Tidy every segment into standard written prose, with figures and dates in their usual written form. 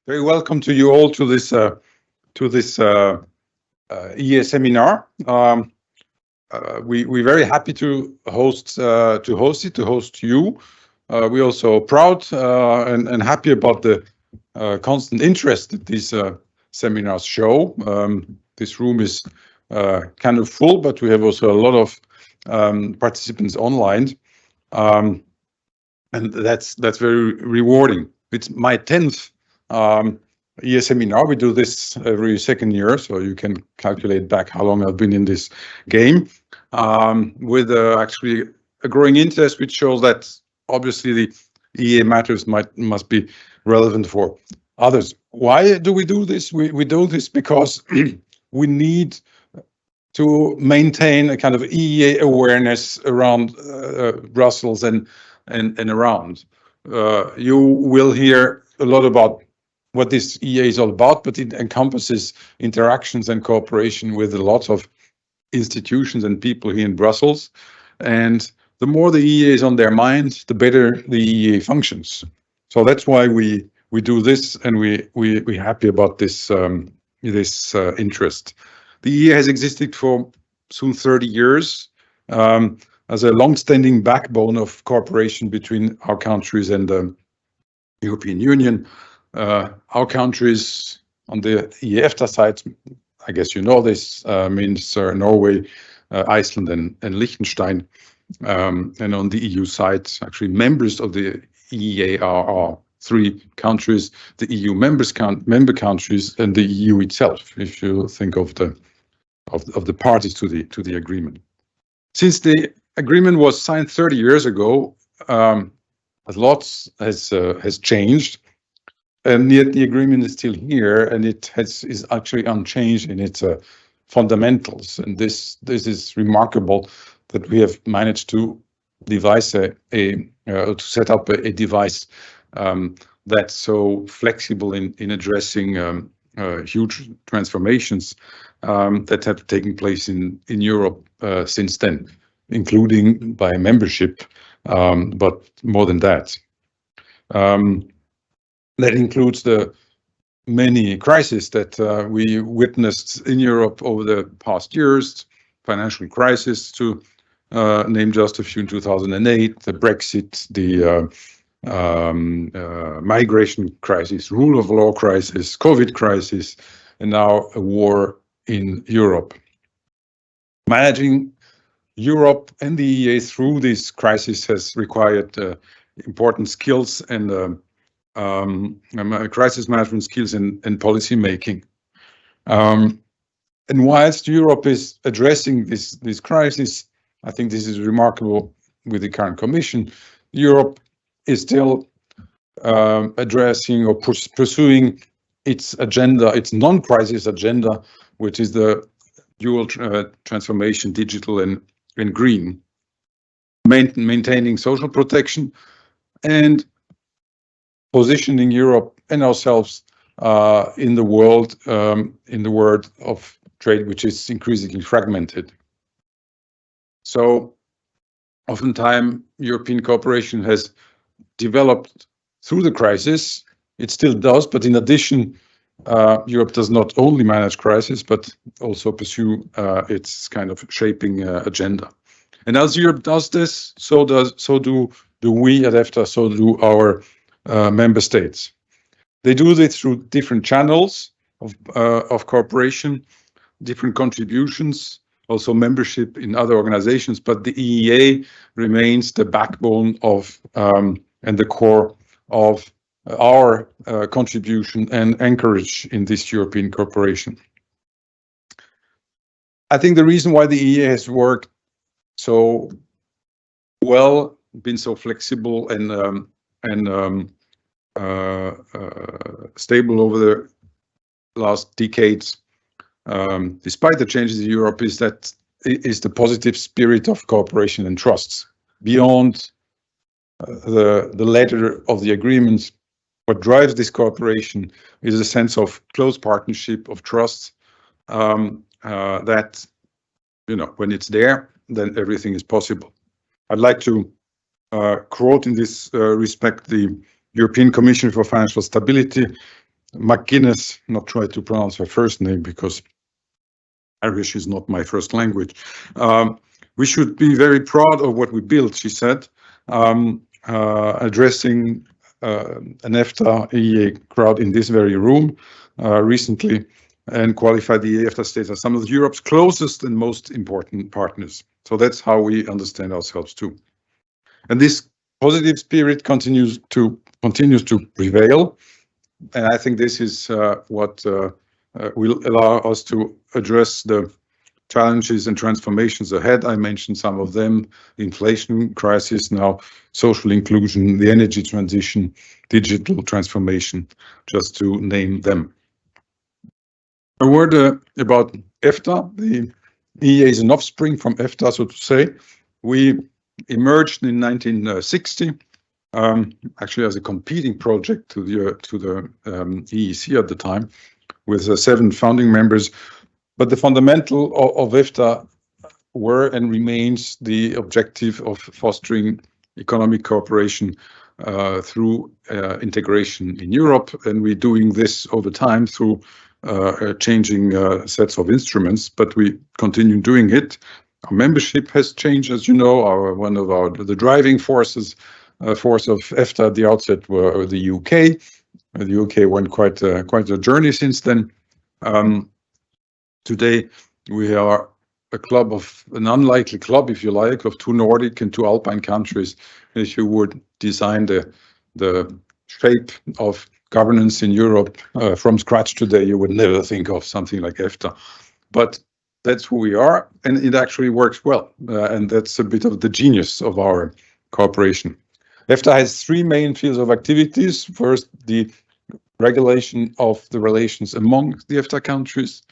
Very welcome to you all to this EEA seminar. We're very happy to host you. We're also proud and happy about the constant interest that these seminars show. This room is kind of full, but we have also a lot of participants online, and that's very rewarding. It's my 10th EEA seminar. We do this every second year, so you can calculate back how long I've been in this game, with actually a growing interest, which shows that obviously the EEA matters must be relevant for others. Why do we do this? We do this because we need to maintain a kind of EEA awareness around Brussels and around. You will hear a lot about what this EEA is all about, but it encompasses interactions and cooperation with a lot of institutions and people here in Brussels. And the more the EEA is on their mind, the better the EEA functions. So that's why we do this, and we're happy about this interest. The EEA has existed for soon 30 years as a long-standing backbone of cooperation between our countries and the European Union. Our countries on the EFTA side, I guess you know this, means Norway, Iceland, and Liechtenstein. And on the EU side, actually members of the EEA are three countries: the EU member countries and the EU itself, if you think of the parties to the agreement. Since the agreement was signed 30 years ago, a lot has changed. And yet the agreement is still here, and it is actually unchanged in its fundamentals. And this is remarkable that we have managed to devise to set up a device that's so flexible in addressing huge transformations that have taken place in Europe since then, including by membership, but more than that. That includes the many crises that we witnessed in Europe over the past years: financial crisis, to name just a few, in 2008, the Brexit, the migration crisis, rule of law crisis, COVID crisis, and now a war in Europe. Managing Europe and the EEA through this crisis has required important skills and crisis management skills and policy making. And whilst Europe is addressing this crisis, I think this is remarkable with the current Commission, Europe is still addressing or pursuing its agenda, its non-crisis agenda, which is the dual transformation, digital and green, maintaining social protection and positioning Europe and ourselves in the world of trade, which is increasingly fragmented. So oftentimes European cooperation has developed through the crisis. It still does, but in addition, Europe does not only manage crisis, but also pursue its kind of shaping agenda. And as Europe does this, so do we at EFTA, so do our member states. They do this through different channels of cooperation, different contributions, also membership in other organizations, but the EEA remains the backbone of and the core of our contribution and anchorage in this European cooperation. I think the reason why the EEA has worked so well, been so flexible and stable over the last decades, despite the changes in Europe, is the positive spirit of cooperation and trust. Beyond the letter of the agreements, what drives this cooperation is a sense of close partnership, of trust, that, when it's there, then everything is possible. I'd like to quote in this respect the European Commission for Financial Stability, McGuinness, not try to pronounce her first name because Irish is not my first language. We should be very proud of what we built, she said, addressing an EFTA EEA crowd in this very room recently, and qualified the EFTA states as some of Europe's closest and most important partners. So that's how we understand ourselves too. And this positive spirit continues to prevail. And I think this is what will allow us to address the challenges and transformations ahead. I mentioned some of them: inflation crisis, now social inclusion, the energy transition, digital transformation, just to name them. A word about EFTA. The EEA is an offspring from EFTA, so to say. We emerged in 1960, actually as a competing project to the EEC at the time, with 7 founding members. But the fundamental of EFTA were and remains the objective of fostering economic cooperation through integration in Europe, and we're doing this over time through changing sets of instruments, but we continue doing it. Our membership has changed, as you know. One of the driving force of EFTA at the outset were the UK. The UK went quite a journey since then. Today we are an unlikely club, if you like, of 2 Nordic and 2 Alpine countries. If you would design the shape of governance in Europe from scratch today, you would never think of something like EFTA. But that's who we are, and it actually works well. And that's a bit of the genius of our cooperation. EFTA has 3 main fields of activities. First, the regulation of the relations among the EFTA countries.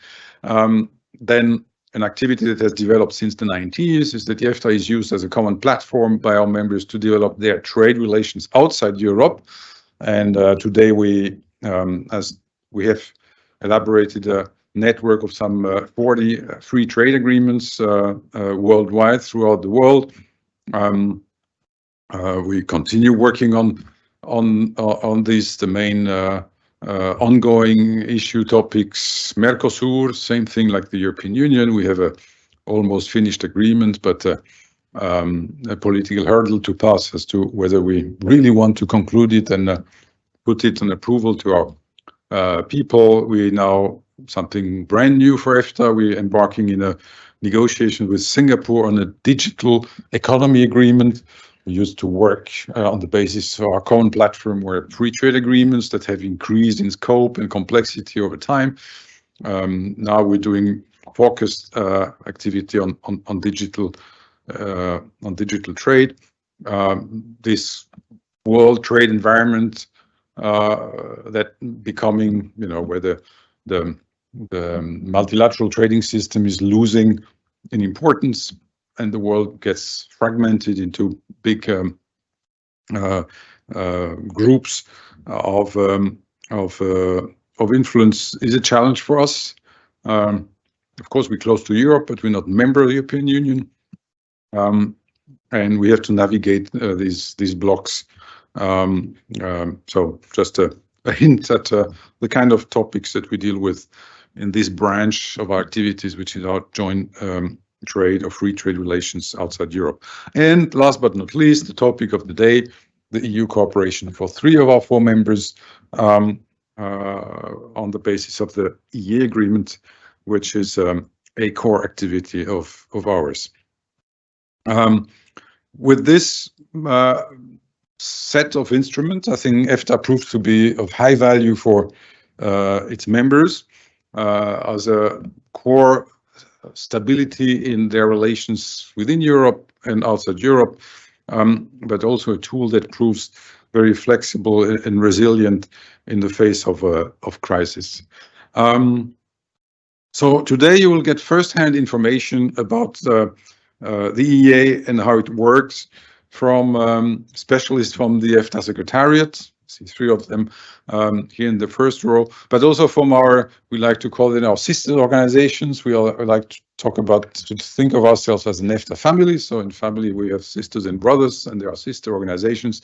Then an activity that has developed since the 90s is that the EFTA is used as a common platform by our members to develop their trade relations outside Europe. And today as we have elaborated a network of some 40 free trade agreements worldwide throughout the world. We continue working on these, the main ongoing issue topics. Mercosur, same thing like the European Union. We have a almost finished agreement, but a political hurdle to pass as to whether we really want to conclude it and put it on approval to our people. We now something brand new for EFTA. We're embarking in a negotiation with Singapore on a digital economy agreement. We used to work on the basis of our common platform were free trade agreements that have increased in scope and complexity over time. Now we're doing focused activity on digital trade. This world trade environment that becoming, where the multilateral trading system is losing in importance, and the world gets fragmented into big groups of influence, is a challenge for us. Of course, we're close to Europe, but we're not a member of the European Union, and we have to navigate these blocks. So just a hint at the kind of topics that we deal with in this branch of our activities, which is our joint trade or free trade relations outside Europe. And last but not least, the topic of the day, the EU cooperation for 3 of our 4 members on the basis of the EEA agreement, which is a core activity of ours. With this set of instruments, I think EFTA proves to be of high value for its members as a core stability in their relations within Europe and outside Europe, but also a tool that proves very flexible and resilient in the face of crisis. So today you will get first-hand information about the EEA and how it works from specialists from the EFTA Secretariat, see three of them here in the first row, but also from we like to call it our sister organizations. We like to think of ourselves as an EFTA family. So in family, we have sisters and brothers, and there are sister organizations,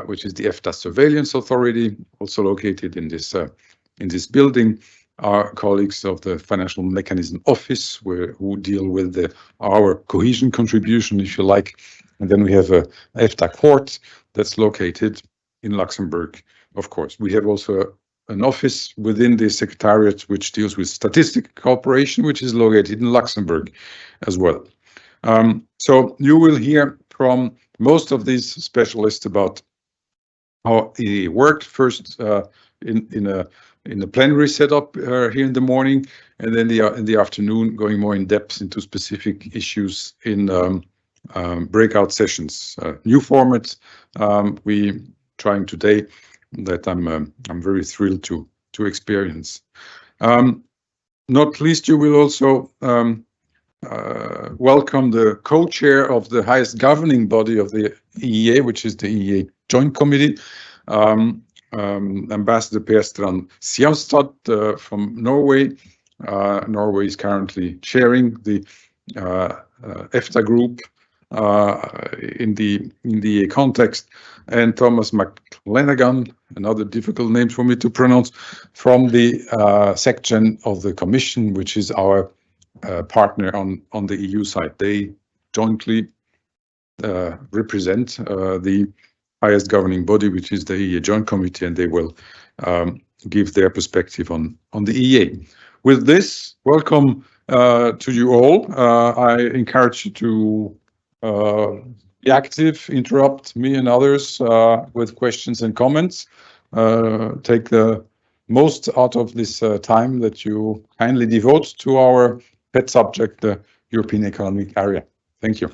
which is the EFTA Surveillance Authority, also located in this building. Our colleagues of the Financial Mechanism Office, who deal with our cohesion contribution, if you like. And then we have a EFTA court that's located in Luxembourg, of course. We have also an office within the Secretariat which deals with statistic cooperation, which is located in Luxembourg as well. So you will hear from most of these specialists about how it worked, first in the plenary setup here in the morning, and then in the afternoon going more in depth into specific issues in breakout sessions. New format we trying today that I'm very thrilled to experience. Not least, you will also welcome the co-chair of the highest governing body of the EEA, which is the EEA Joint Committee, Ambassador Per Strand Sjavstad from Norway. Norway is currently chairing the EFTA group in the context, and Thomas McLenaghan, another difficult name for me to pronounce, from the section of the Commission, which is our partner on the EU side. They jointly represent the highest governing body, which is the EEA Joint Committee, and they will give their perspective on the EEA. With this, welcome to you all. I encourage you to be active, interrupt me and others with questions and comments. Take the most out of this time that you kindly devote to our pet subject, the European Economic Area. Thank you.